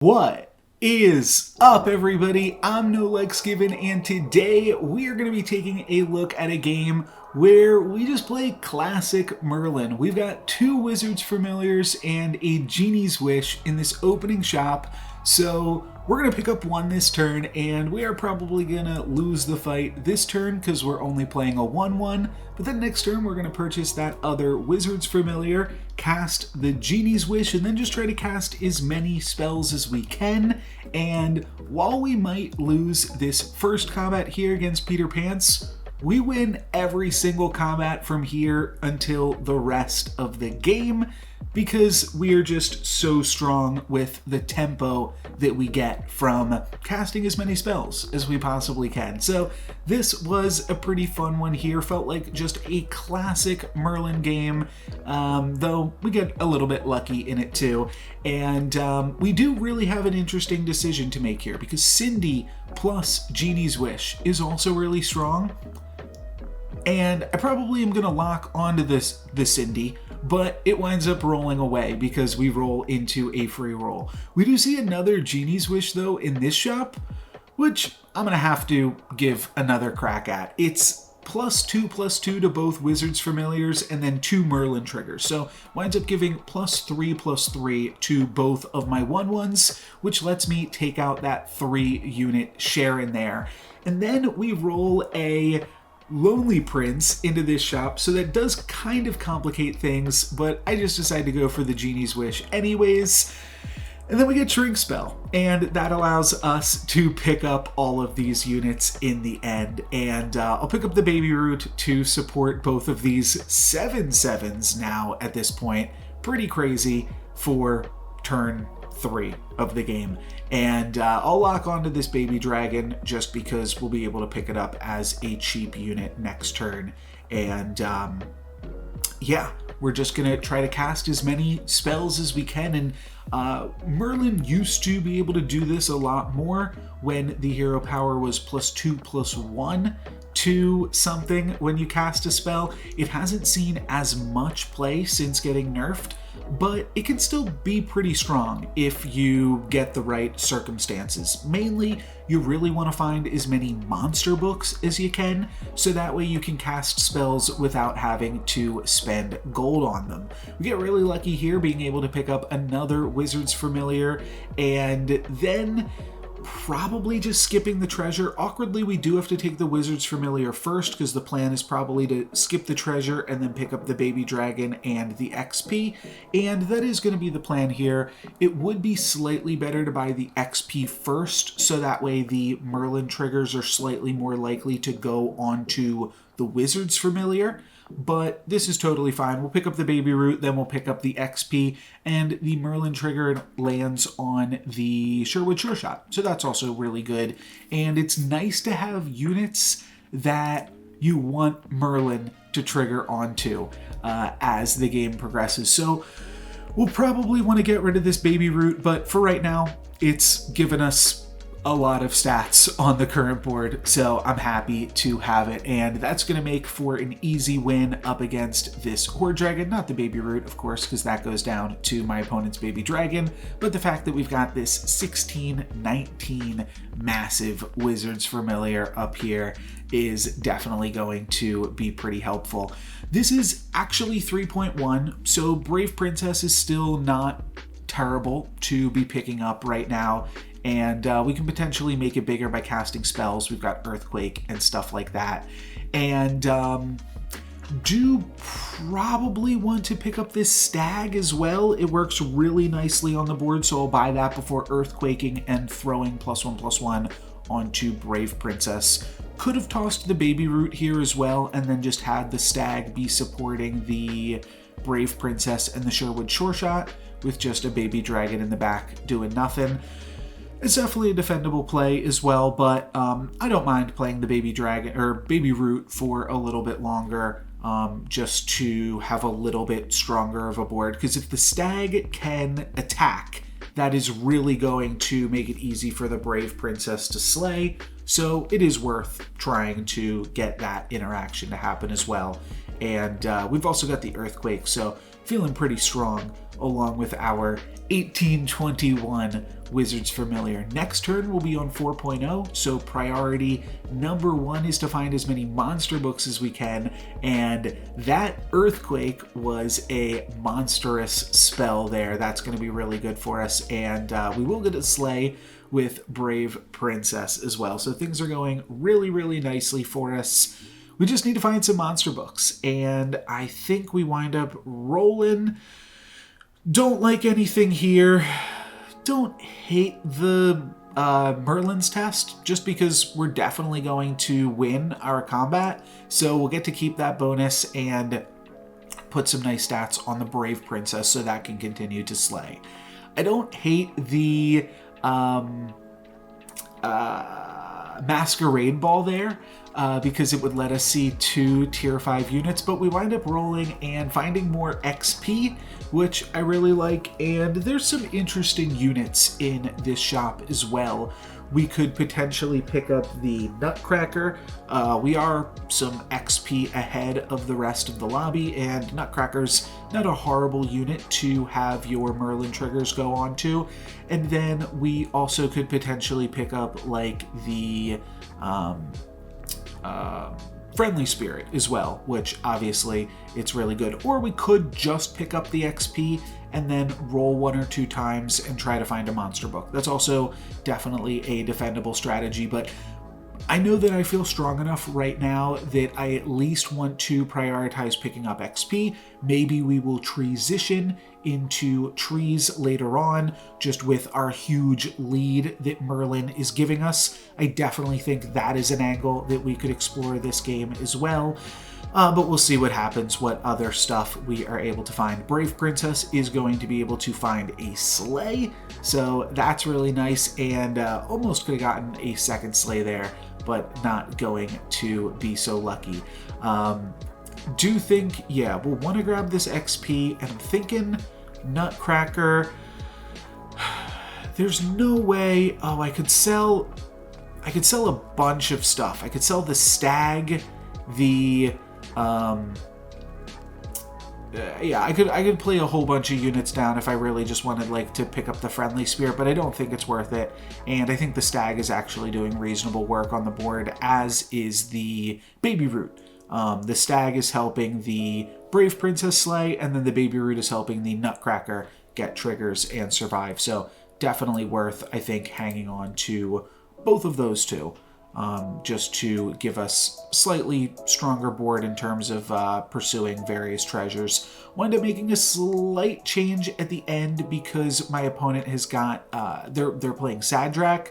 What is up, everybody? I'm NoLucksGiven, and today we are going to be taking a look at a game where we just play classic Merlin. We've got two Wizards Familiars and a Genie's Wish in this opening shop, so we're going to pick up one this turn, and we are probably going to lose the fight this turn because we're only playing a 1-1, but then next turn we're going to purchase that other Wizards Familiar, cast the Genie's Wish, and then just try to cast as many spells as we can. And while we might lose this first combat here against Peter Pants, we win every single combat from here until the rest of the game because we are just so strong with the tempo that we get from casting as many spells as we possibly can. So this was a pretty fun one here. Felt like just a classic Merlin game, though we get a little bit lucky in it too. And we do really have an interesting decision to make here because Cindy plus Genie's Wish is also really strong. And I probably am going to lock onto the Cindy, but it winds up rolling away because we roll into a free roll. We do see another Genie's Wish, though, in this shop, which I'm going to have to give another crack at. It's +2/+2 to both Wizards Familiars and then 2 Merlin triggers. So winds up giving +3/+3 to both of my 1/1s, which lets me take out that 3-unit share in there. And then we roll a Lonely Prince into this shop, so that does kind of complicate things, but I just decided to go for the Genie's Wish anyways. And then we get Shrink Spell, and that allows us to pick up all of these units in the end. And I'll pick up the Baby Root to support both of these 7/7s now at this point. Pretty crazy for turn 3 of the game. And I'll lock onto this Baby Dragon just because we'll be able to pick it up as a cheap unit next turn. And yeah, we're just gonna try to cast as many spells as we can. And Merlin used to be able to do this a lot more when the hero power was +2/+1 to something when you cast a spell. It hasn't seen as much play since getting nerfed, but it can still be pretty strong if you get the right circumstances. Mainly, you really want to find as many monster books as you can, so that way you can cast spells without having to spend gold on them. We get really lucky here being able to pick up another Wizards Familiar, and then probably just skipping the treasure. Awkwardly, we do have to take the Wizards Familiar first because the plan is probably to skip the treasure and then pick up the Baby Dragon and the XP, and that is going to be the plan here. It would be slightly better to buy the XP first, so that way the Merlin triggers are slightly more likely to go onto the Wizards Familiar. But this is totally fine. We'll pick up the Baby Root, then we'll pick up the XP, and the Merlin trigger lands on the Sherwood Sure Shot. So that's also really good. And it's nice to have units that you want Merlin to trigger onto as the game progresses. So we'll probably want to get rid of this Baby Root, but for right now, it's given us a lot of stats on the current board, so I'm happy to have it, and that's going to make for an easy win up against this Horde Dragon. Not the Baby Root, of course, because that goes down to my opponent's Baby Dragon, but the fact that we've got this 16-19 massive Wizards Familiar up here is definitely going to be pretty helpful. This is actually 3.1, so Brave Princess is still not terrible to be picking up right now. And we can potentially make it bigger by casting spells. We've got Earthquake and stuff like that. And do probably want to pick up this Stag as well. It works really nicely on the board, so I'll buy that before Earthquaking and throwing +1/+1 onto Brave Princess. Could have tossed the Baby Root here as well, and then just had the Stag be supporting the Brave Princess and the Sherwood Sure Shot, with just a Baby Dragon in the back doing nothing. It's definitely a defendable play as well, but I don't mind playing the Baby Dragon or Baby Root for a little bit longer, just to have a little bit stronger of a board. Because if the Stag can attack, that is really going to make it easy for the Brave Princess to slay. So it is worth trying to get that interaction to happen as well. And we've also got the Earthquake, so feeling pretty strong, along with our 1821 Wizards Familiar. Next turn will be on 4.0, so priority number 1 is to find as many monster books as we can, and that Earthquake was a monstrous spell there. That's going to be really good for us, and we will get a Slay with Brave Princess as well. So things are going really, really nicely for us. We just need to find some monster books, and I think we wind up rolling. Don't like anything here. Don't hate the Merlin's test, just because we're definitely going to win our combat. So we'll get to keep that bonus and put some nice stats on the Brave Princess so that can continue to slay. I don't hate the Masquerade Ball there, because it would let us see 2 tier 5 units, but we wind up rolling and finding more XP, which I really like, and there's some interesting units in this shop as well. We could potentially pick up the Nutcracker. We are some XP ahead of the rest of the lobby, and Nutcracker's not a horrible unit to have your Merlin triggers go on to. And then we also could potentially pick up like the Friendly Spirit as well, which obviously it's really good. Or we could just pick up the XP and then roll 1 or 2 times and try to find a monster book. That's also definitely a defendable strategy, but I know that I feel strong enough right now that I at least want to prioritize picking up XP. Maybe we will transition into trees later on, just with our huge lead that Merlin is giving us. I definitely think that is an angle that we could explore this game as well. But we'll see what happens, what other stuff we are able to find. Brave Princess is going to be able to find a Slay, so that's really nice, and almost could have gotten a second Slay there, but not going to be so lucky. Do think, yeah, we'll want to grab this XP, and I'm thinking Nutcracker. There's no way. Oh, I could sell a bunch of stuff. I could sell the Stag, the yeah, I could play a whole bunch of units down if I really just wanted like to pick up the Friendly Spirit, but I don't think it's worth it. And I think the Stag is actually doing reasonable work on the board, as is the Baby Root. The Stag is helping the Brave Princess slay, and then the Baby Root is helping the Nutcracker get triggers and survive. So definitely worth, I think, hanging on to both of those two. Just to give us slightly stronger board in terms of pursuing various treasures. Wound up making a slight change at the end because my opponent has got, they're playing Sadrak,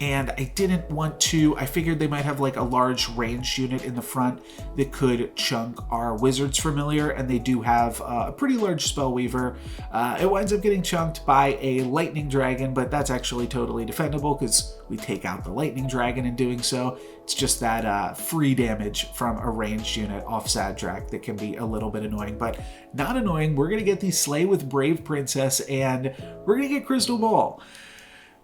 and I didn't want to, I figured they might have like a large ranged unit in the front that could chunk our Wizards Familiar, and they do have a pretty large Spellweaver. It winds up getting chunked by a Lightning Dragon, but that's actually totally defendable because we take out the Lightning Dragon in doing so. It's just that free damage from a ranged unit off Sadrak that can be a little bit annoying, but not annoying. We're going to get the Slay with Brave Princess, and we're going to get Crystal Ball.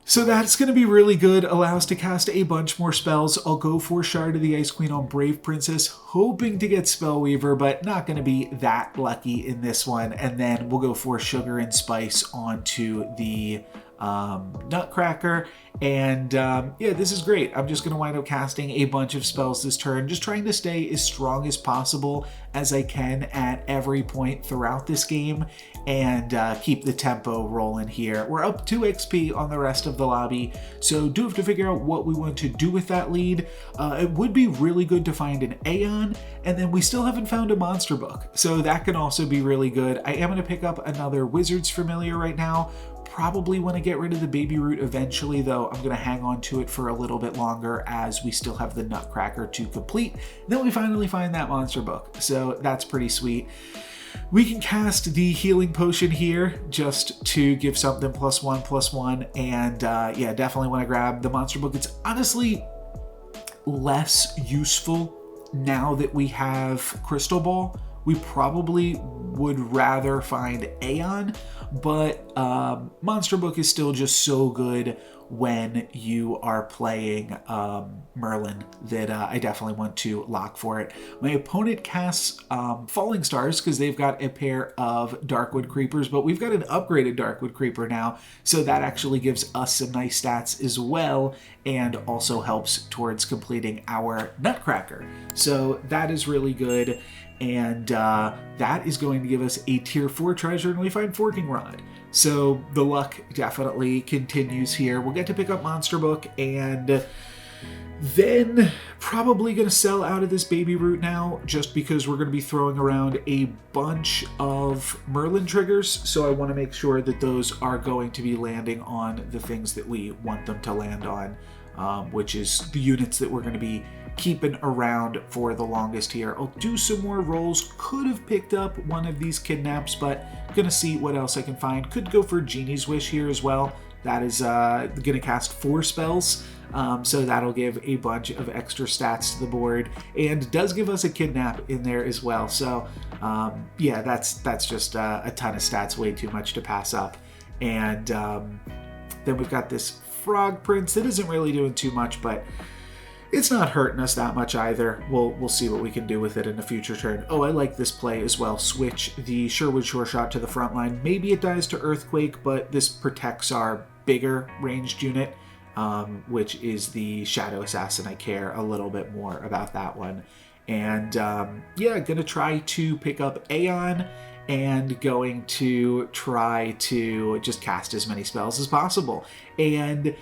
So that's going to be really good, allow us to cast a bunch more spells. I'll go for Shard of the Ice Queen on Brave Princess, hoping to get Spellweaver, but not going to be that lucky in this one. And then we'll go for Sugar and Spice onto the Nutcracker. And yeah, this is great. I'm just going to wind up casting a bunch of spells this turn, just trying to stay as strong as possible as I can at every point throughout this game, and keep the tempo rolling here. We're up 2 XP on the rest of the lobby, so do have to figure out what we want to do with that lead. It would be really good to find an Aeon, and then we still haven't found a monster book, so that can also be really good. I am going to pick up another Wizards Familiar right now. Probably want to get rid of the Baby Root eventually, though I'm going to hang on to it for a little bit longer as we still have the Nutcracker to complete. Then we finally find that monster book, so that's pretty sweet. We can cast the Healing Potion here just to give something +1/+1, and yeah, definitely want to grab the monster book. It's honestly less useful now that we have Crystal Ball. we probably would rather find Aeon, but Monster Book is still just so good when you are playing Merlin that I definitely want to lock for it. My opponent casts Falling Stars because they've got a pair of Darkwood Creepers, but we've got an upgraded Darkwood Creeper now, so that actually gives us some nice stats as well, and also helps towards completing our Nutcracker. So that is really good, and that is going to give us a tier 4 treasure, and we find Forking Rod. So the luck definitely continues here. We'll get to pick up Monster Book, and then probably going to sell out of this baby root now, just because we're going to be throwing around a bunch of Merlin triggers. So I want to make sure that those are going to be landing on the things that we want them to land on, which is the units that we're going to be keeping around for the longest here. I'll do some more rolls. Could have picked up one of these kidnaps, but gonna see what else I can find. Could go for Genie's Wish here as well. That is gonna cast 4 spells, so that'll give a bunch of extra stats to the board, and does give us a kidnap in there as well. So yeah, that's just a ton of stats, way too much to pass up. And then we've got this Frog Prince that isn't really doing too much, but it's not hurting us that much either. We'll see what we can do with it in a future turn. Oh, I like this play as well. Switch the Sherwood Shore Shot to the front line. Maybe it dies to Earthquake, but this protects our bigger ranged unit, which is the Shadow Assassin. I care a little bit more about that one. And yeah, gonna try to pick up Aeon, and going to try to just cast as many spells as possible. And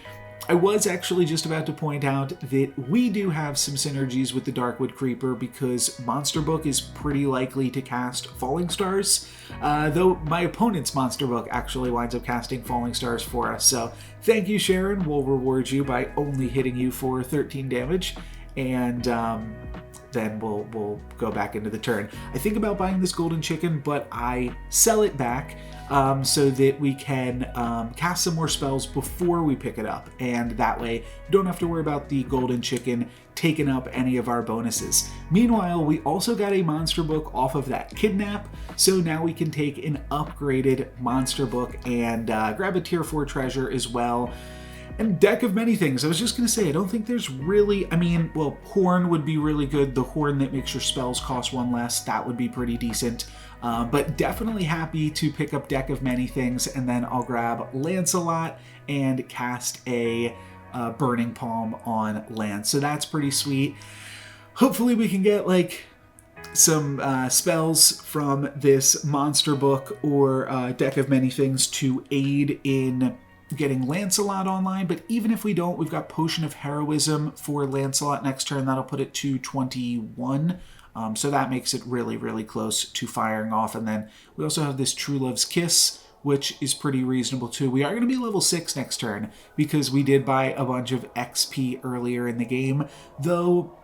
I was actually just about to point out that we do have some synergies with the Darkwood Creeper, because Monster Book is pretty likely to cast Falling Stars, though my opponent's Monster Book actually winds up casting Falling Stars for us. So thank you, Sharon. We'll reward you by only hitting you for 13 damage, and then we'll go back into the turn. I think about buying this golden chicken, but I sell it back so that we can cast some more spells before we pick it up, and that way we don't have to worry about the golden chicken taking up any of our bonuses. Meanwhile, we also got a Monster Book off of that kidnap, so now we can take an upgraded Monster Book and grab a tier 4 treasure as well. And Deck of Many Things. I was just going to say, I don't think there's really, I mean, well, Horn would be really good. The Horn that makes your spells cost 1 less, that would be pretty decent. But definitely happy to pick up Deck of Many Things, and then I'll grab Lancelot and cast a Burning Palm on Lance. So that's pretty sweet. Hopefully we can get like some spells from this Monster Book or Deck of Many Things to aid in getting Lancelot online, but even if we don't, we've got Potion of Heroism for Lancelot next turn. That'll put it to 21. So that makes it really, really close to firing off. And then we also have this True Love's Kiss, which is pretty reasonable too. We are going to be level 6 next turn because we did buy a bunch of XP earlier in the game, though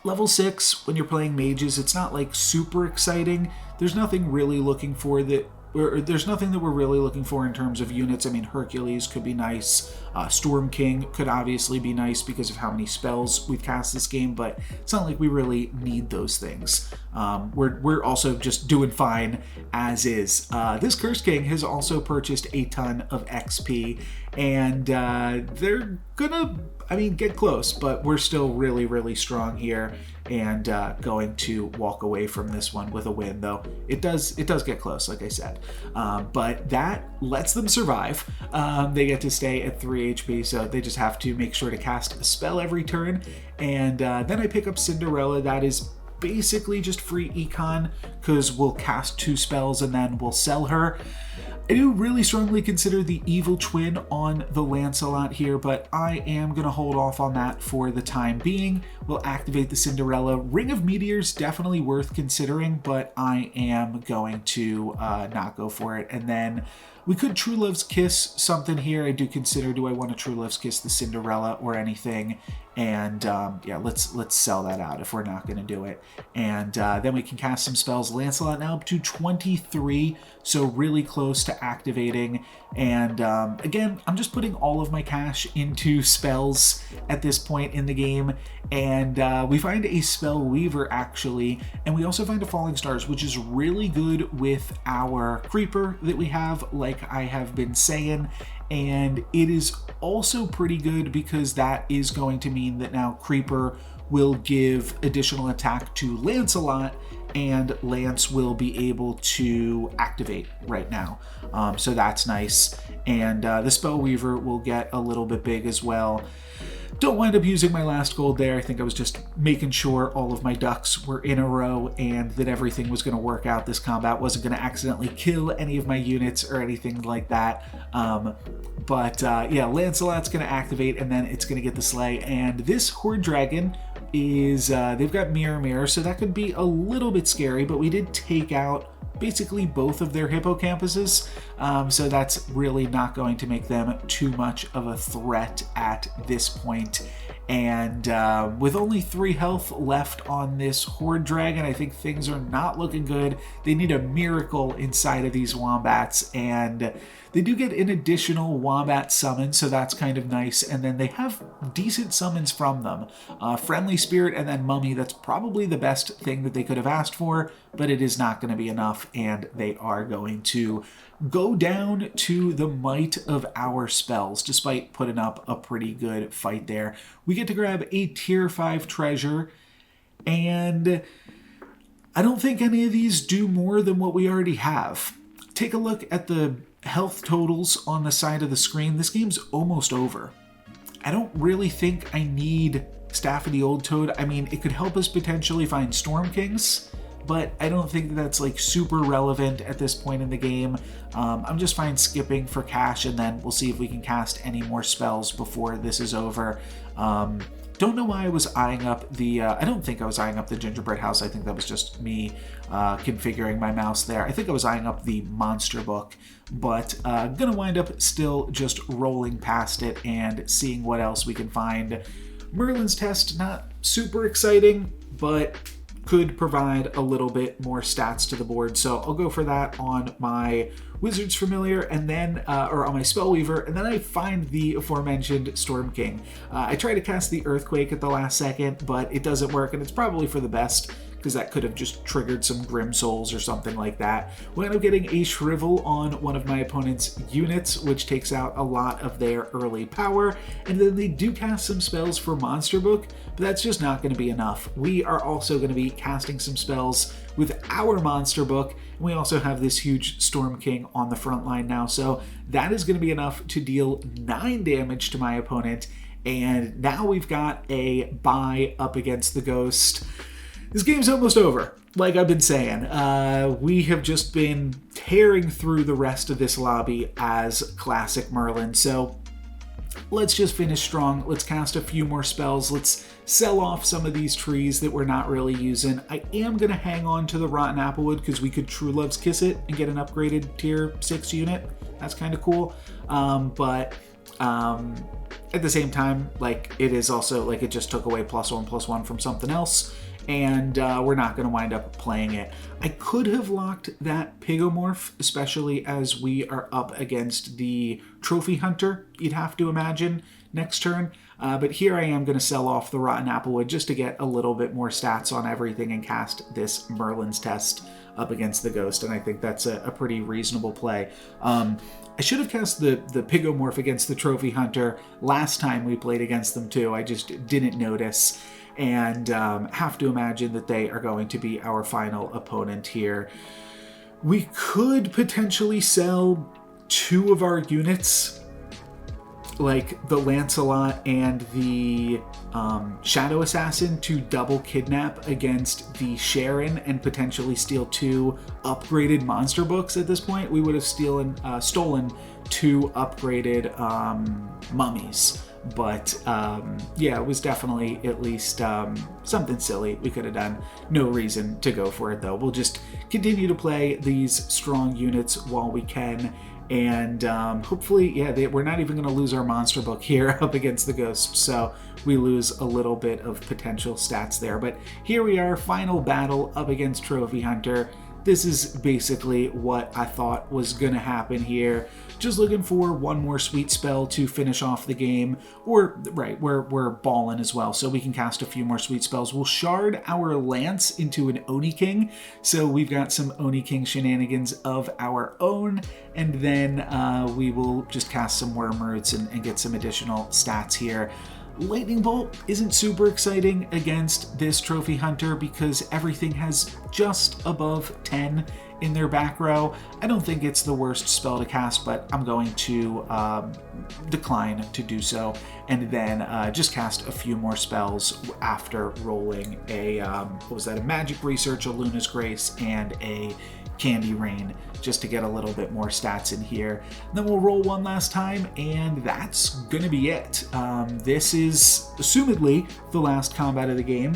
level 6, when you're playing mages, it's not like super exciting. There's nothing really looking for that. There's nothing that we're really looking for in terms of units. I mean, Hercules could be nice. Storm King could obviously be nice because of how many spells we've cast this game, but it's not like we really need those things. We're also just doing fine as is. This Curse King has also purchased a ton of XP, and they're gonna, I mean, get close, but we're still really, really strong here, and going to walk away from this one with a win, though it does get close, like I said. But that lets them survive. They get to stay at 3 HP, so they just have to make sure to cast a spell every turn. And then I pick up Cinderella. That is basically just free econ, because we'll cast 2 spells and then we'll sell her. I do really strongly consider the Evil Twin on the Lancelot here, but I am going to hold off on that for the time being. We'll activate the Cinderella. Ring of Meteors, definitely worth considering, but I am going to not go for it. And then we could True Love's Kiss something here. I do consider, do I want to True Love's Kiss the Cinderella or anything? And yeah, let's sell that out if we're not going to do it. And then we can cast some spells. Lancelot now up to 23, so really close close to activating. And again, I'm just putting all of my cash into spells at this point in the game. And we find a Spell Weaver actually, and we also find a Falling Stars, which is really good with our Creeper that we have, like I have been saying. And it is also pretty good because that is going to mean that now Creeper will give additional attack to Lancelot, and Lance will be able to activate right now. So that's nice. And the Spellweaver will get a little bit big as well. Don't wind up using my last gold there. I think I was just making sure all of my ducks were in a row and that everything was going to work out. This combat wasn't going to accidentally kill any of my units or anything like that. Yeah, Lancelot's going to activate, and then it's going to get the Slay. And this Horde Dragon is, they've got Mirror, so that could be a little bit scary, but we did take out basically both of their hippocampuses, so that's really not going to make them too much of a threat at this point. And with only 3 health left on this Horde Dragon, I think things are not looking good. They need a miracle inside of these wombats, and they do get an additional wombat summon, so that's kind of nice. And then they have decent summons from them. Friendly Spirit and then Mummy, that's probably the best thing that they could have asked for, but it is not going to be enough, and they are going to go down to the might of our spells, despite putting up a pretty good fight there. We get to grab a tier 5 treasure, and I don't think any of these do more than what we already have. Take a look at the health totals on the side of the screen. This game's almost over. I don't really think I need Staff of the Old Toad. I mean, it could help us potentially find Storm Kings, but I don't think that's like super relevant at this point in the game. I'm just fine skipping for cash, and then we'll see if we can cast any more spells before this is over. Don't know why I was eyeing up the, I don't think I was eyeing up the gingerbread house. I think that was just me configuring my mouse there. I think I was eyeing up the monster book, but gonna wind up still just rolling past it and seeing what else we can find. Merlin's Test, not super exciting, but could provide a little bit more stats to the board. So I'll go for that on my Wizard's Familiar, and then, or on my Spellweaver, and then I find the aforementioned Storm King. I try to cast the Earthquake at the last second, but it doesn't work, and it's probably for the best, because that could have just triggered some Grim Souls or something like that. We end up getting a Shrivel on one of my opponent's units, which takes out a lot of their early power, and then they do cast some spells for Monster Book, but that's just not going to be enough. We are also going to be casting some spells with our Monster Book, and we also have this huge Storm King on the front line now, so that is going to be enough to deal 9 damage to my opponent, and now we've got a bye up against the Ghost. This game's almost over, like I've been saying. We have just been tearing through the rest of this lobby as classic Merlin, so let's just finish strong. Let's cast a few more spells. Let's sell off some of these trees that we're not really using. I am going to hang on to the Rotten Applewood because we could True Love's Kiss it and get an upgraded tier 6 unit. That's kind of cool. But at the same time, like, it is also, like, it just took away +1/+1 from something else, and we're not going to wind up playing it. I could have locked that Pigomorph, especially as we are up against the Trophy Hunter, you'd have to imagine, next turn. But here I am going to sell off the Rotten Applewood just to get a little bit more stats on everything and cast this Merlin's Test up against the Ghost, and I think that's a pretty reasonable play. I should have cast the Pigomorph against the Trophy Hunter last time we played against them too. I just didn't notice, and have to imagine that they are going to be our final opponent here. We could potentially sell 2 of our units, like the Lancelot and the Shadow Assassin, to double kidnap against the Sharon and potentially steal 2 upgraded monster books. At this point, we would have stolen 2 upgraded mummies. But yeah, it was definitely at least something silly we could have done. No reason to go for it though. We'll just continue to play these strong units while we can. And hopefully, yeah, we're not even going to lose our monster book here up against the Ghost, so we lose a little bit of potential stats there. But here we are, final battle up against Trophy Hunter. this is basically what I thought was gonna happen here. Just looking for one more sweet spell to finish off the game, or right, we're balling as well, so we can cast a few more sweet spells. We'll shard our lance into an Oni King, so we've got some Oni King shenanigans of our own, and then we will just cast some Worm Roots and get some additional stats here. Lightning Bolt isn't super exciting against this Trophy Hunter because everything has just above 10 in their back row. I don't think it's the worst spell to cast, but I'm going to decline to do so, and then just cast a few more spells after rolling a, what was that, a Magic Research, a Luna's Grace, and a Candy Rain, just to get a little bit more stats in here. Then we'll roll one last time, and that's gonna be it. This is assumedly the last combat of the game,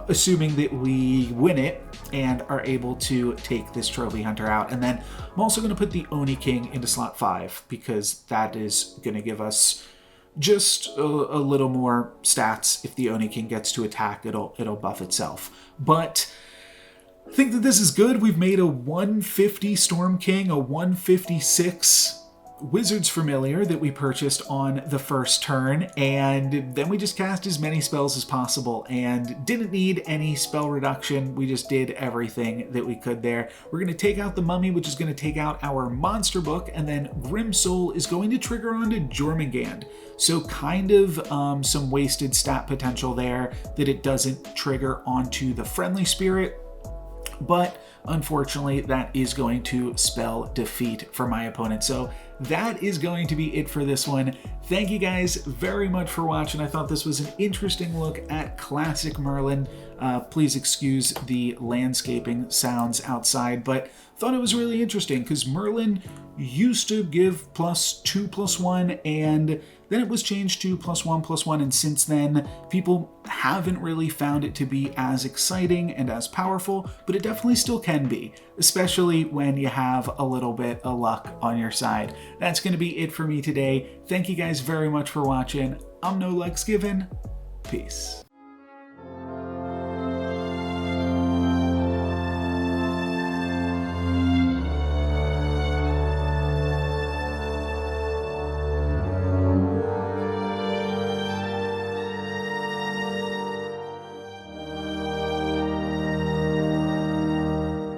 assuming that we win it and are able to take this Trophy Hunter out. And then I'm also going to put the Oni King into slot 5 because that is going to give us just a little more stats. If the Oni King gets to attack, it'll buff itself. But I think that this is good. We've made a 150 Storm King, a 156 Wizard's Familiar that we purchased on the first turn, and then we just cast as many spells as possible and didn't need any spell reduction. We just did everything that we could there. We're going to take out the Mummy, which is going to take out our Monster Book, and then Grim Soul is going to trigger onto Jormungand. So kind of some wasted stat potential there that it doesn't trigger onto the Friendly Spirit, but unfortunately that is going to spell defeat for my opponent. So that is going to be it for this one. Thank you guys very much for watching. I thought this was an interesting look at classic Merlin. Please excuse the landscaping sounds outside, but thought it was really interesting because Merlin used to give +2/+1, and then it was changed to +1/+1, and since then people haven't really found it to be as exciting and as powerful, but it definitely still can be, especially when you have a little bit of luck on your side. That's going to be it for me today. Thank you guys very much for watching. I'm NoLucksGiven. Peace.